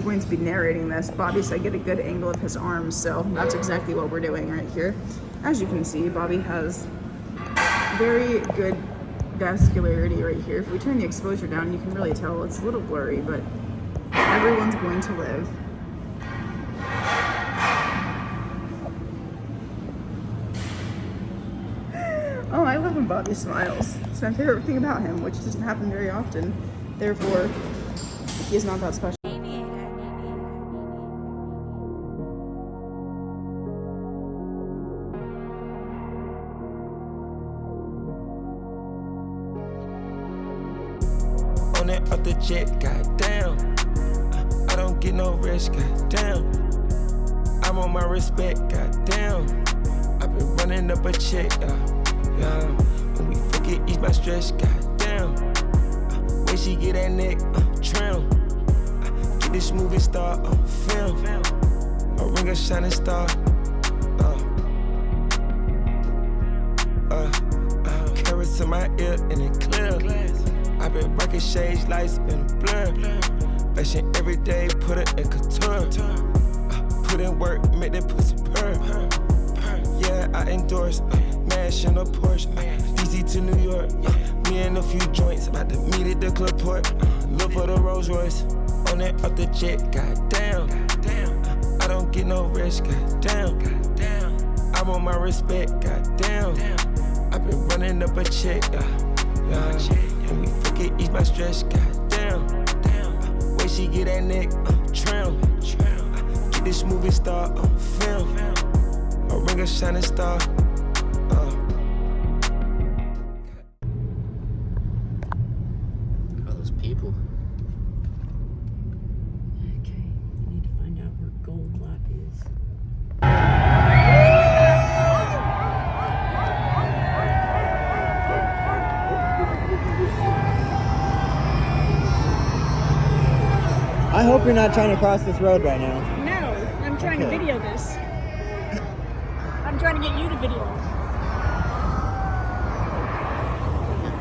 I'm going to be narrating this. Bobby said get a good angle of his arms, so that's exactly what we're doing right here. As you can see, Bobby has very good vascularity right here. If we turn the exposure down, you can really tell it's a little blurry, but everyone's going to live. Oh, I love when Bobby smiles. It's my favorite thing about him, which doesn't happen very often. Therefore, he is not that special. On that other jet, goddamn. I don't get no rest, goddamn. I want my respect, goddamn. I've been running up a check, yeah. When we forget, ease my stress, goddamn. When she get that neck, trim. Get this movie star on film. A ring a shining star. Carrots in my ear and it clear. I've been rocking shades, lights been a blur. Fashion every day, put it in couture. Put in work, make that pussy purr. Yeah, I endorse. Mash in a Porsche. DC to New York. Me and a few joints. About to meet at the club port. Look for the Rolls Royce. On that other jet, goddamn. I don't get no rest, goddamn. I want my respect, goddamn. I've been running up a check, yeah. When we forget, ease my stress, goddamn. When she get that neck, trim. Get this movie star on film. A ring a shining star. All those people. Okay, I need to find out where Gold Lot is. I hope you're not trying to cross this road right now. No, I'm trying to video this. I'm trying to get you to video.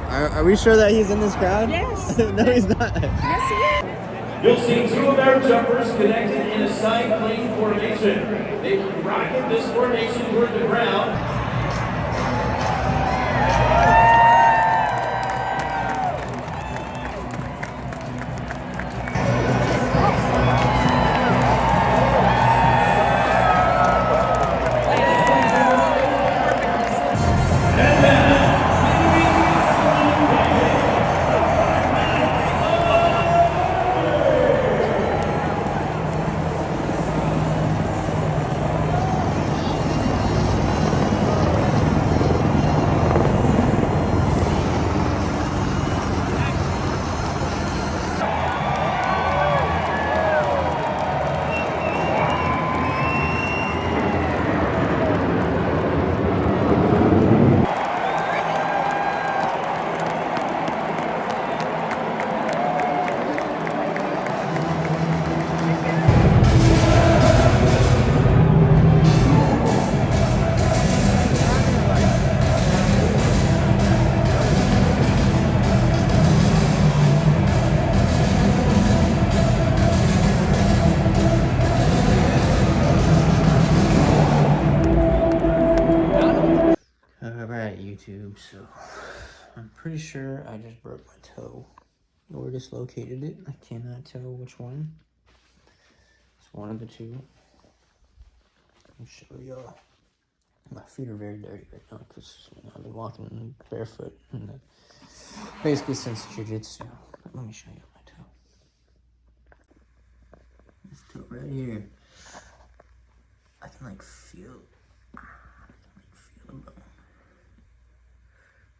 Are we sure that he's in this crowd? Yes. No, he's not. Yes, he is. You'll see two of our jumpers connected in a side plane formation. They can rocket this formation toward the ground. Alright, YouTube, so I'm pretty sure I just broke my toe or dislocated it. I cannot tell which one. It's one of the two. I'll show y'all. My feet are very dirty right now because I've been walking barefoot and basically since jiu-jitsu. But let me show you my toe. This toe right here. I can feel the bone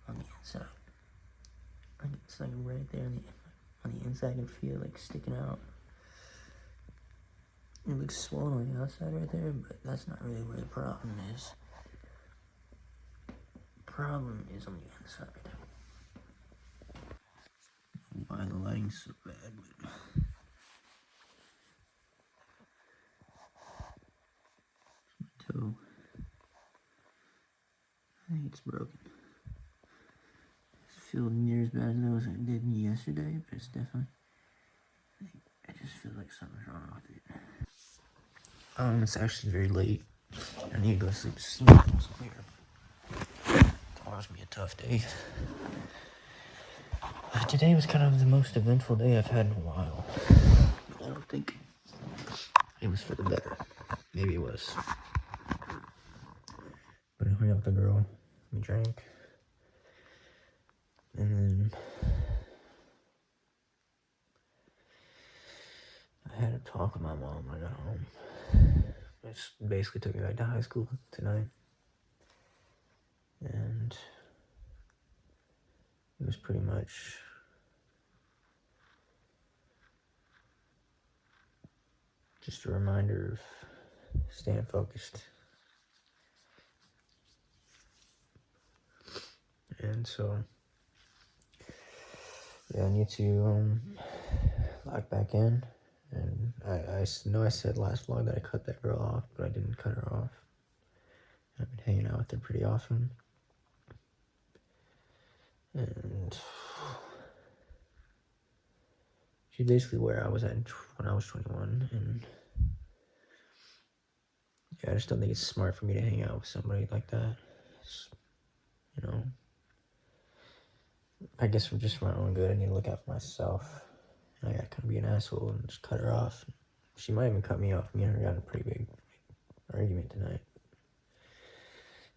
on the inside. It's right there on the inside. I can feel it sticking out. It looks swollen on the outside right there, but that's not really where the problem is. The problem is on the inside. Why the lighting's so bad, but my toe. I think it's broken. Doesn't feel near as bad as it did yesterday, but it's definitely. I just feel like like something's wrong with it. It's actually very late. I need to go to sleep soon. Tomorrow's gonna be a tough day. Today was kind of the most eventful day I've had in a while. I don't think it was for the better. Maybe it was. But I hung out with the girl, we drank, and then I had a talk with my mom when I got home. Which basically took me back to high school tonight. And it was pretty much just a reminder of staying focused. And so, yeah, I need to log back in. And I know I said last vlog that I cut that girl off, but I didn't cut her off. I've been hanging out with her pretty often. And she's basically where I was at when I was 21. And yeah, I just don't think it's smart for me to hang out with somebody like that. You know, I guess for just my own good, I need to look out for myself. And I gotta kind of be an asshole and just cut her off. She might even cut me off. Me and her got in a pretty big argument tonight.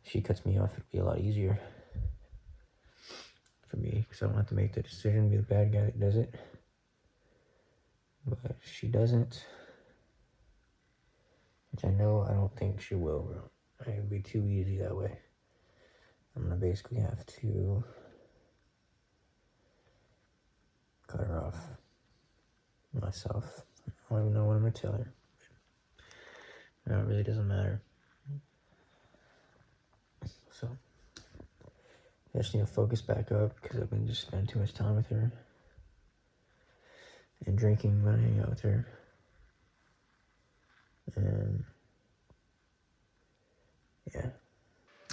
If she cuts me off, it'd be a lot easier for me because I don't have to make the decision, be the bad guy that does it. But she doesn't, which I know I don't think she will, bro. It would be too easy that way. I'm gonna basically have to cut her off myself. I don't even know what I'm gonna tell her. No, it really doesn't matter. So I just need to focus back up because I've been just spending too much time with her and drinking when I hang out with her. And yeah.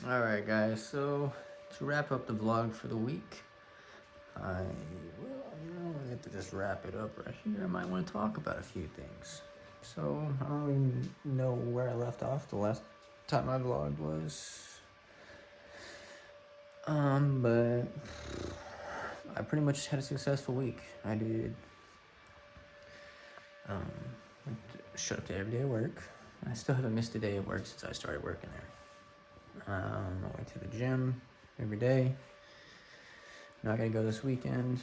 Alright guys, so to wrap up the vlog for the week, I have to just wrap it up right here. I might want to talk about a few things. So I don't even know where I left off. The last time I vlogged was but I pretty much had a successful week. I did showed up to every day of work. I still haven't missed a day of work since I started working there. I went to the gym every day. Not gonna go this weekend.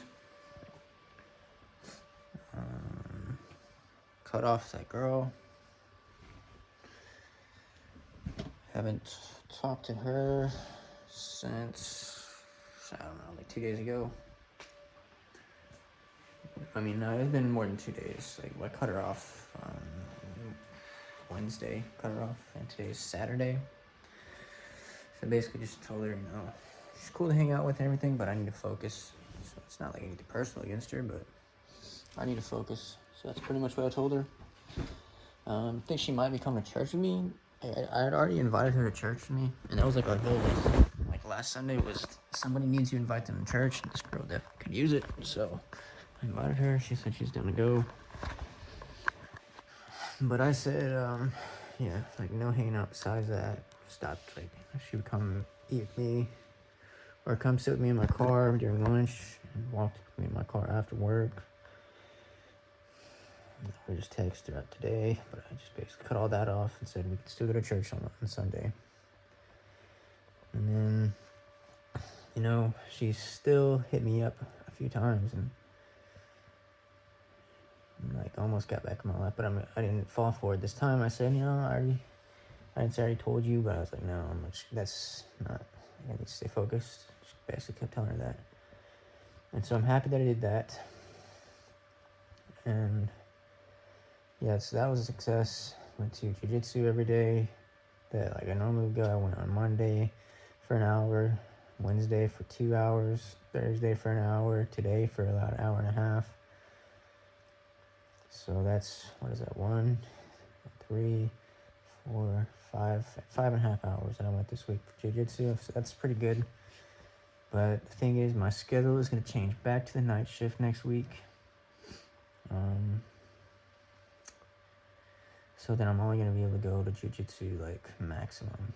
Cut off that girl. Haven't talked to her since, I don't know, like 2 days ago. I mean, no, it's been more than 2 days. Like, I cut her off Wednesday, cut her off, and today's Saturday. So basically just told her, you know, she's cool to hang out with and everything, but I need to focus. So it's not like anything personal against her, but I need to focus. So that's pretty much what I told her. I think she might be coming to church with me. I had already invited her to church with me, and that was like our goal. Like last Sunday was somebody needs you to invite them to church, and this girl definitely could use it. So I invited her. She said she's down to go. But I said, yeah, like no hanging out besides that. Stopped, like, she would come eat with me or come sit with me in my car during lunch and walk with me in my car after work. We just text throughout the day, but I just basically cut all that off and said we could still go to church on Sunday. And then, you know, she still hit me up a few times and like almost got back in my lap, but I didn't fall for it this time. I said, you know, I didn't say I already told you, but I was like, no, that's not, I need to stay focused. Just basically kept telling her that. And so I'm happy that I did that. And yeah, so that was a success. Went to jiu-jitsu every day that like I normally would go. I went on Monday for an hour, Wednesday for 2 hours, Thursday for an hour, today for about an hour and a half. So that's, what is that, 1, 3, 4, 5.5 hours that I went this week for jiu-jitsu. So that's pretty good. But the thing is, my schedule is going to change back to the night shift next week. So then I'm only gonna be able to go to jiu-jitsu like maximum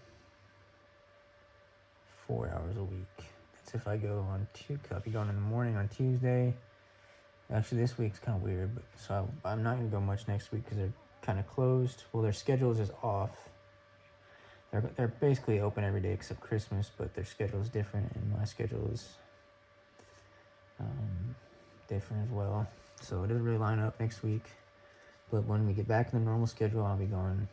4 hours a week. That's if I go on I'll be going in the morning on Tuesday. Actually, this week's kind of weird, but so I'm not gonna go much next week because they're kind of closed. Well, their schedule is just off. They're basically open every day except Christmas, but their schedule is different, and my schedule is different as well. So it doesn't really line up next week. But when we get back in the normal schedule, I'll be going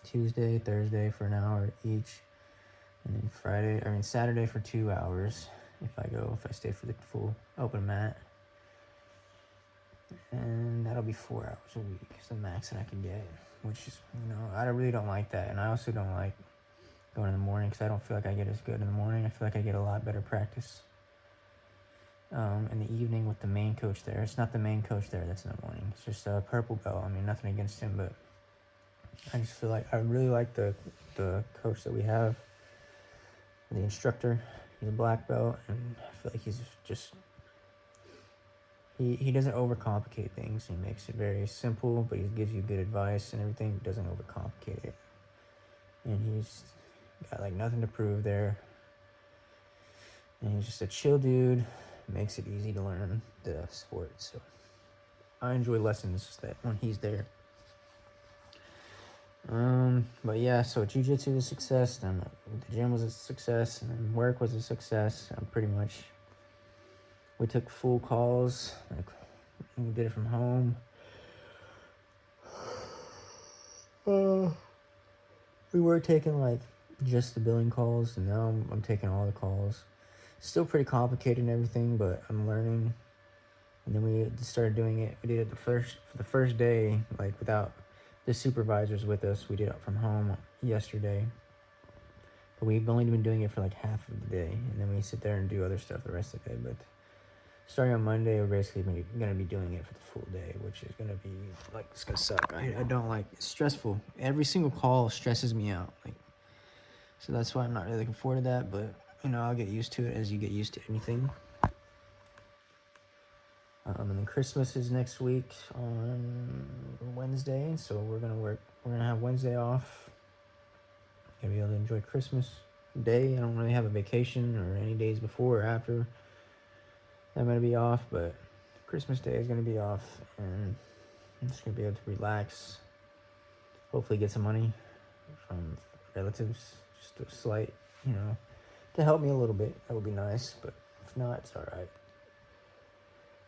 Tuesday, Thursday for an hour each, and then Saturday for 2 hours if I stay for the full open mat. And that'll be 4 hours a week. It's the max that I can get, which is, I really don't like that. And I also don't like going in the morning because I don't feel like I get as good in the morning. I feel like I get a lot better practice in the evening with the main coach there. It's not the main coach there that's in the morning. It's just a purple belt. I mean, nothing against him, but I just feel like I really like the coach that we have, the instructor. He's a black belt, and I feel like he's just... He doesn't overcomplicate things. He makes it very simple, but he gives you good advice and everything. He doesn't overcomplicate it. And he's got like nothing to prove there. And he's just a chill dude. Makes it easy to learn the sport. So I enjoy lessons that when he's there. But yeah, so jiu-jitsu was a success. Then the gym was a success, and then work was a success. We took full calls, like we did it from home. We were taking like just the billing calls, and now I'm taking all the calls. Still pretty complicated and everything, but I'm learning. And then we started doing it. We did it for the first day, like without the supervisors with us. We did it from home yesterday. But we've only been doing it for like half of the day, and then we sit there and do other stuff the rest of the day. But starting on Monday, we're basically going to be doing it for the full day, which is going to be, like, it's going to suck. I don't like, it's stressful. Every single call stresses me out. So that's why I'm not really looking forward to that, but, I'll get used to it as you get used to anything. And then Christmas is next week on Wednesday, so we're going to have Wednesday off. Going to be able to enjoy Christmas Day. I don't really have a vacation or any days before or after. I'm going to be off, but Christmas Day is going to be off, and I'm just going to be able to relax, hopefully get some money from relatives, just a slight, to help me a little bit. That would be nice, but if not, it's all right.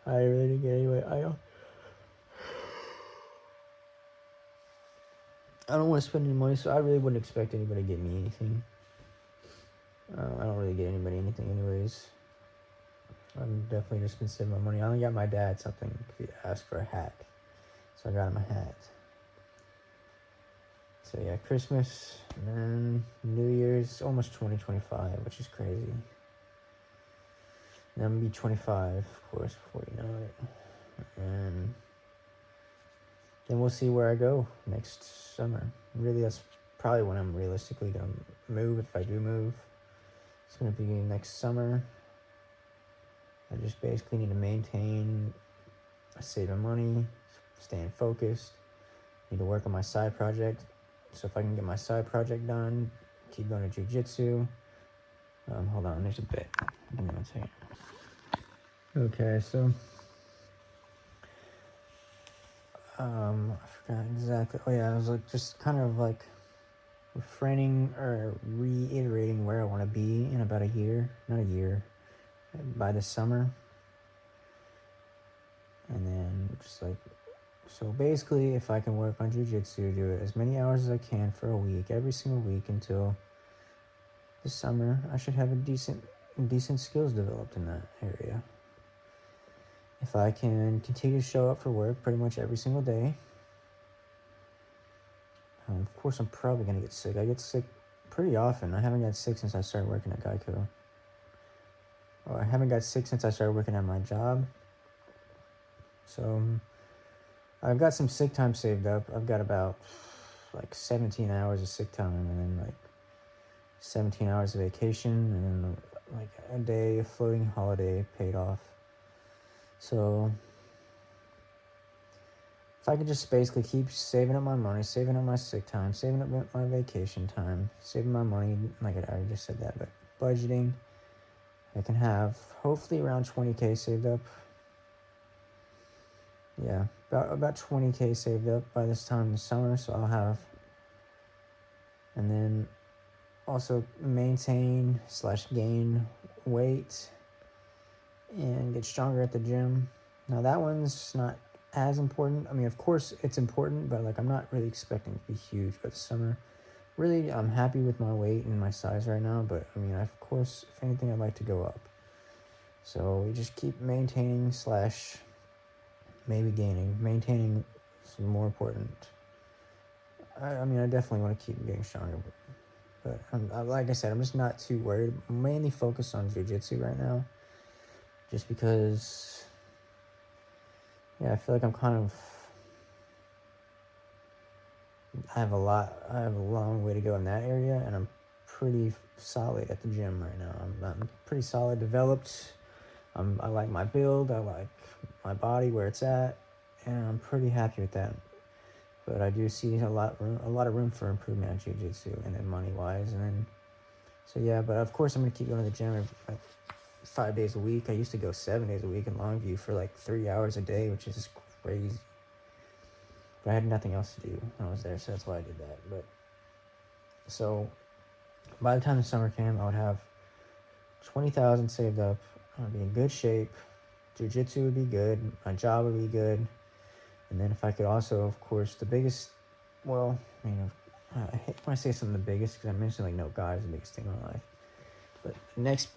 I really didn't get anyway. I don't want to spend any money, so I really wouldn't expect anybody to get me anything. I don't really get anybody anything anyways. I'm definitely just been saving my money. I only got my dad something because he asked for a hat. So I got him a hat. So yeah, Christmas, and then New Year's, almost 2025, which is crazy. And I'm going to be 25, of course, before you know it. And then we'll see where I go next summer. Really, that's probably when I'm realistically going to move, if I do move. It's going to be next summer. I just basically need to maintain saving money, staying focused. Need to work on my side project. So if I can get my side project done, keep going to jiu-jitsu. Hold on, there's a bit. Give me 1 second. Okay, so I forgot exactly. Oh yeah, I was just kind of refraining or reiterating where I want to be in about a year. Not a year. By this summer. And then so basically, if I can work on jiu-jitsu, do it as many hours as I can for a week, every single week until this summer, I should have a decent skills developed in that area. If I can continue to show up for work pretty much every single day, of course I'm probably going to get sick. I get sick pretty often. I haven't got sick since I started working at Geico. I haven't got sick since I started working at my job. So I've got some sick time saved up. I've got about 17 hours of sick time, and then 17 hours of vacation, and then a day of floating holiday paid off. So if I could just basically keep saving up my money, saving up my sick time, saving up my vacation time, saving my money, like I already just said that, but budgeting, I can have hopefully around 20K saved up. Yeah, about 20K saved up by this time in the summer, so I'll have, and then also maintain / gain weight and get stronger at the gym. Now that one's not as important. I mean, of course it's important, but like I'm not really expecting it to be huge by the summer. Really, I'm happy with my weight and my size right now, but I mean, of course, if anything, I'd like to go up. So we just keep maintaining / maybe gaining. Maintaining is more important. I mean, I definitely want to keep getting stronger, but like I said, I'm just not too worried. I'm mainly focused on jiu-jitsu right now, just because, yeah, I feel like I'm kind of, I have a long way to go in that area, and I'm pretty solid at the gym right now. I'm pretty solid, developed. I like my build, I like my body where it's at, and I'm pretty happy with that. But I do see a lot of room for improvement at jiu-jitsu, and then money-wise, and then, so yeah, but of course I'm going to keep going to the gym 5 days a week. I used to go 7 days a week in Longview for like 3 hours a day, which is just crazy. But I had nothing else to do when I was there, so that's why I did that. But so by the time the summer came, I would have 20,000 saved up. I'd be in good shape. Jiu-jitsu would be good. My job would be good. And then if I could also, of course, the biggest, well, you know, I hate when I say something the biggest, because I mentioned like, no, God is the biggest thing in my life. But the next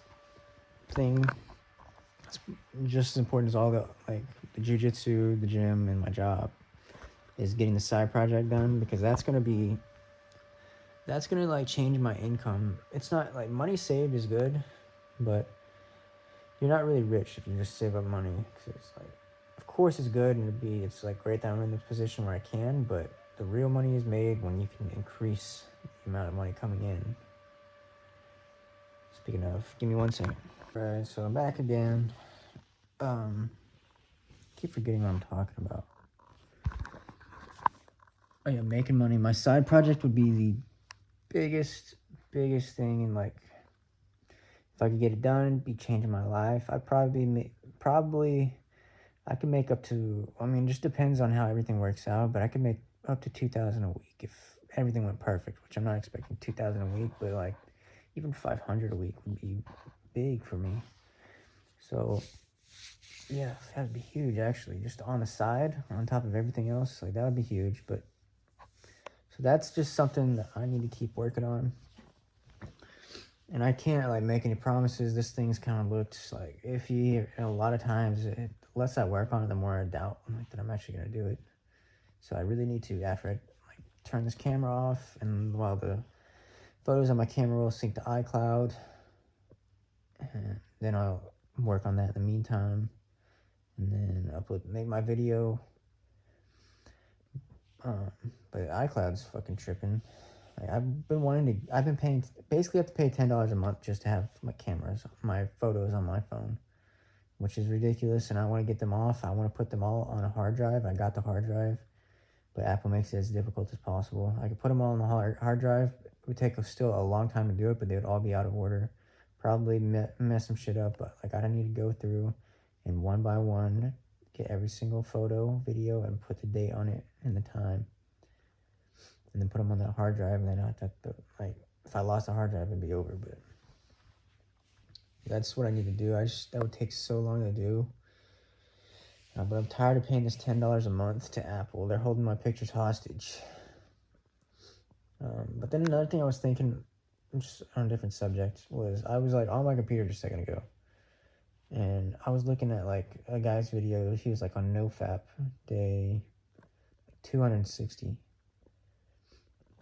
thing, just as important as all the, like, the jiu-jitsu, the gym, and my job, is getting the side project done, because that's going to like change my income. It's not like money saved is good, but you're not really rich if you just save up money, because it's like, of course it's good, and it's like great that I'm in this position where I can, but the real money is made when you can increase the amount of money coming in. Speaking of, give me 1 second. Right, so I'm back again. Keep forgetting what I'm talking about. Oh yeah, making money. My side project would be the biggest thing, and like, if I could get it done, it'd be changing my life. I'd probably I can make up to, I mean, just depends on how everything works out, but I could make up to 2,000 a week if everything went perfect, which I'm not expecting 2,000 a week, but like even 500 a week would be big for me. So yeah, that'd be huge actually, just on the side, on top of everything else, like that would be huge. But so that's just something that I need to keep working on. And I can't like make any promises. This thing's kind of looked like iffy, and a lot of times the less I work on it, the more I doubt like that I'm actually gonna do it. So I really need to, after I like turn this camera off, and while the photos on my camera will sync to iCloud, and then I'll work on that in the meantime, and then make my video. But iCloud's fucking tripping. Like, I've been paying, basically I have to pay $10 a month just to have my photos on my phone, which is ridiculous, and I want to get them off. I want to put them all on a hard drive. I got the hard drive, but Apple makes it as difficult as possible. I could put them all on the hard drive. It would take still a long time to do it, but they would all be out of order. Probably mess some shit up, but like I don't need to go through and one by one get every single photo, video, and put the date on it and the time, and then put them on that hard drive, and then I have to, like, if I lost the hard drive, it'd be over. But that's what I need to do. That would take so long to do. But I'm tired of paying this $10 a month to Apple. They're holding my pictures hostage. But then another thing I was thinking, just on a different subject, was I was like on my computer just a second ago, and I was looking at like a guy's video. He was like on NoFap day 260.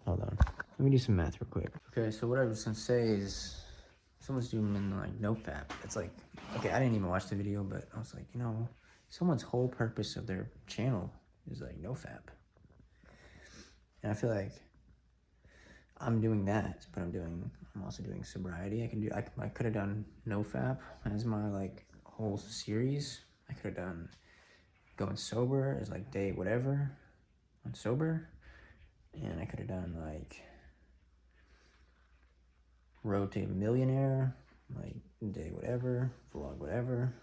Hold on, let me do some math real quick. Okay, so what I was gonna say is, someone's doing in like NoFap. It's like, okay, I didn't even watch the video, but I was like, you know, someone's whole purpose of their channel is like NoFap, and I feel like I'm doing that, but I'm also doing sobriety. I could have done NoFap as my like whole series. I could have going sober is like day whatever on sober. And I could have done like road to a millionaire, like day whatever, vlog whatever.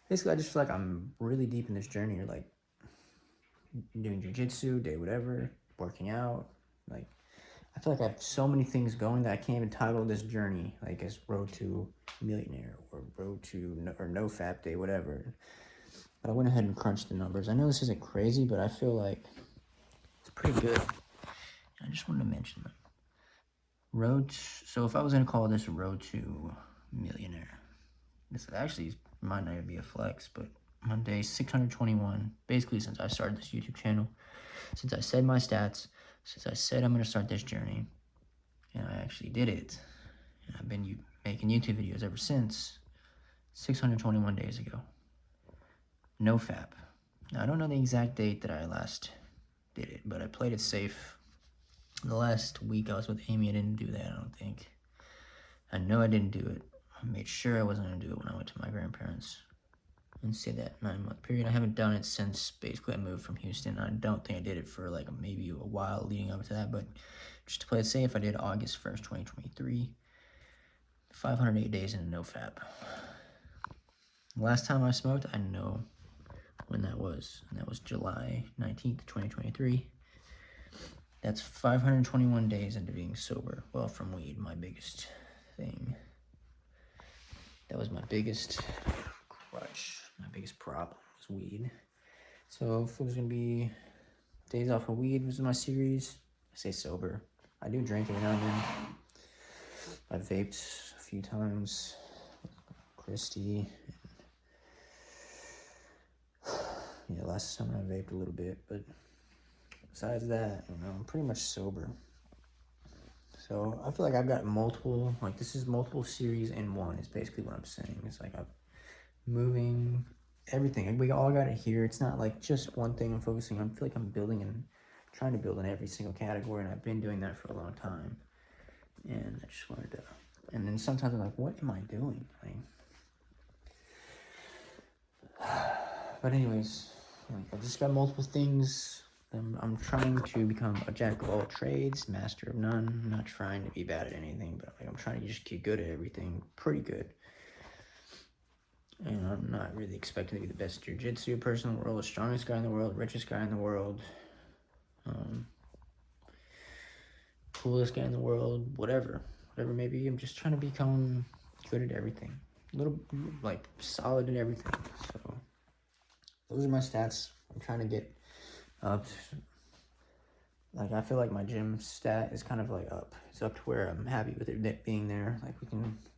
Basically, I just feel like I'm really deep in this journey, or like doing jiu-jitsu, day whatever, working out. Like, I feel like I have so many things going that I can't even title this journey like as road to millionaire or road to no fap day, whatever. But I went ahead and crunched the numbers. I know this isn't crazy, but I feel like it's pretty good. I just wanted to mention them. So if I was gonna call this road to millionaire, this actually might not even be a flex, but Monday 621. Basically, since I started this YouTube channel, since I said my stats, since I said I'm gonna start this journey, and I actually did it, and I've been making YouTube videos ever since. 621 days ago. No fap. Now I don't know the exact date that I last did it, but I played it safe. The last week I was with Amy, I didn't do that, I don't think. I know I didn't do it. I made sure I wasn't going to do it when I went to my grandparents. And say that 9-month period. I haven't done it since basically I moved from Houston. I don't think I did it for like maybe a while leading up to that, but just to play it safe, I did August 1st, 2023. 508 days in a no fap. Last time I smoked, I know when that was, and that was July 19th, 2023. That's 521 days into being sober. Well, from weed, my biggest thing. That was my biggest crutch, my biggest problem was weed. So if it was gonna be days off of weed was my series, I say sober. I do drink every now and then. I vaped a few times with Christy. Yeah, last summer I vaped a little bit, but besides that, I'm pretty much sober. So I feel like I've got multiple, like this is multiple series in one, is basically what I'm saying. It's like I'm moving everything. We all got it here. It's not like just one thing I'm focusing on. I feel like I'm building and trying to build in every single category, and I've been doing that for a long time. And I just wanted to, and then sometimes I'm like, what am I doing? But anyways, I've just got multiple things. I'm trying to become a jack of all trades, master of none. I'm not trying to be bad at anything, but I'm trying to just get good at everything, pretty good. And I'm not really expecting to be the best jiu-jitsu person in the world, the strongest guy in the world, richest guy in the world, coolest guy in the world, whatever maybe. I'm just trying to become good at everything, a little like solid in everything. So those are my stats. I'm trying to get up. Like I feel like my gym stat is kind of like up. It's up to where I'm happy with it being there. Like we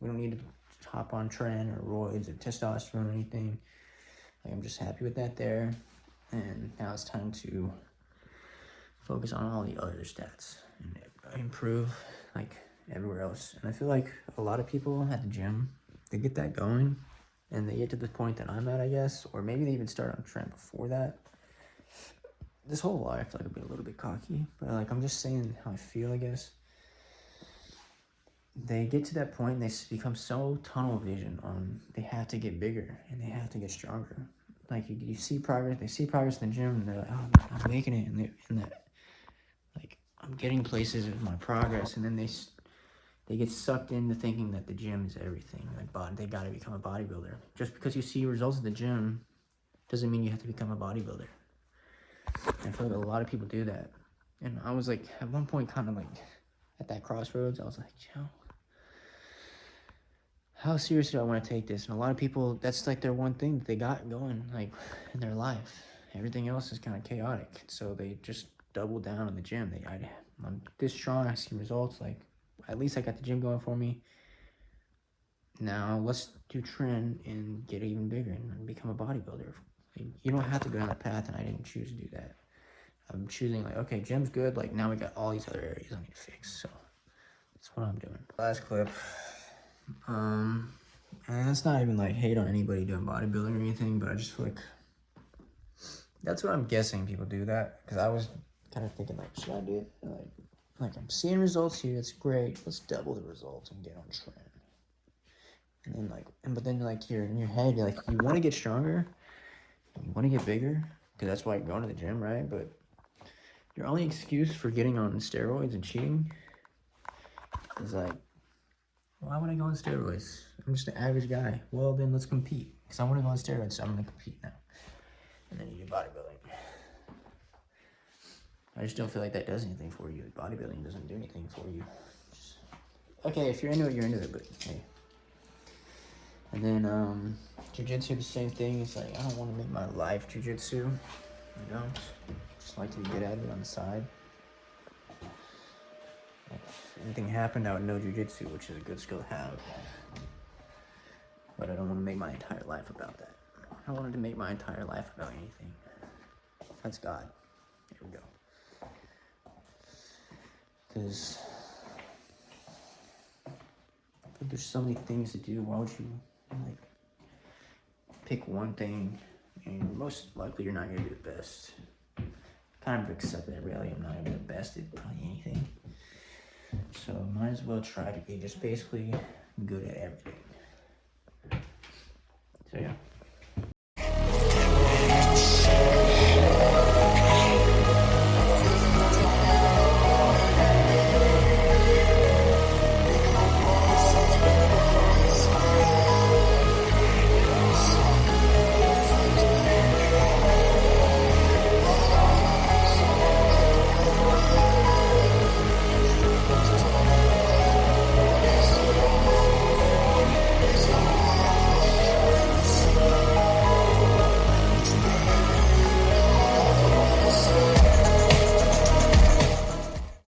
don't need to hop on tren or roids or testosterone or anything. Like I'm just happy with that there. And now it's time to focus on all the other stats and improve like everywhere else. And I feel like a lot of people at the gym, they get that going and they get to the point that I'm at, I guess, or maybe they even start on tren before that. This whole life, I feel like I've been a little bit cocky, but like I'm just saying how I feel, I guess. They get to that point and they become so tunnel vision on they have to get bigger and they have to get stronger. Like you see progress, they see progress in the gym and they're like, oh, I'm making it, and that like I'm getting places with my progress, and then they get sucked into thinking that the gym is everything. Like they gotta become a bodybuilder. Just because you see results at the gym doesn't mean you have to become a bodybuilder. I feel like a lot of people do that. And I was like, at one point, kind of like at that crossroads, I was like, how serious do I want to take this? And a lot of people, that's like their one thing that they got going like in their life. Everything else is kind of chaotic. So they just double down on the gym. I'm this strong, I see results. Like, at least I got the gym going for me. Now let's do tren and get even bigger and become a bodybuilder. You don't have to go down that path, and I didn't choose to do that. I'm choosing like, okay, gym's good. Like now we got all these other areas I need to fix. So that's what I'm doing. Last clip. And it's not even like hate on anybody doing bodybuilding or anything, but I just feel like that's what I'm guessing people do that. Because I was kind of thinking like, should I do it? Like I'm seeing results here. It's great. Let's double the results and get on tren. And then but then like you're in your head, you're like, you want to get stronger. You want to get bigger, because that's why you're going to the gym, right? But your only excuse for getting on steroids and cheating is like, why would I go on steroids? I'm just an average guy. Well, then let's compete. Because I want to go on steroids, so I'm going to compete now. And then you do bodybuilding. I just don't feel like that does anything for you. Bodybuilding doesn't do anything for you. Okay, if you're into it, you're into it, but hey. And then, jiu-jitsu, the same thing. It's like, I don't want to make my life jiu-jitsu. I don't. Just like to be good at it on the side. If anything happened, I would know jiu-jitsu, which is a good skill to have. But I don't want to make my entire life about that. I wanted to make my entire life about anything. That's God. Here we go. Because there's so many things to do. Why would you like pick one thing? And most likely you're not gonna be the best. Kind of accept that really I'm not gonna be the best at probably anything. So might as well try to be just basically good at everything. So yeah.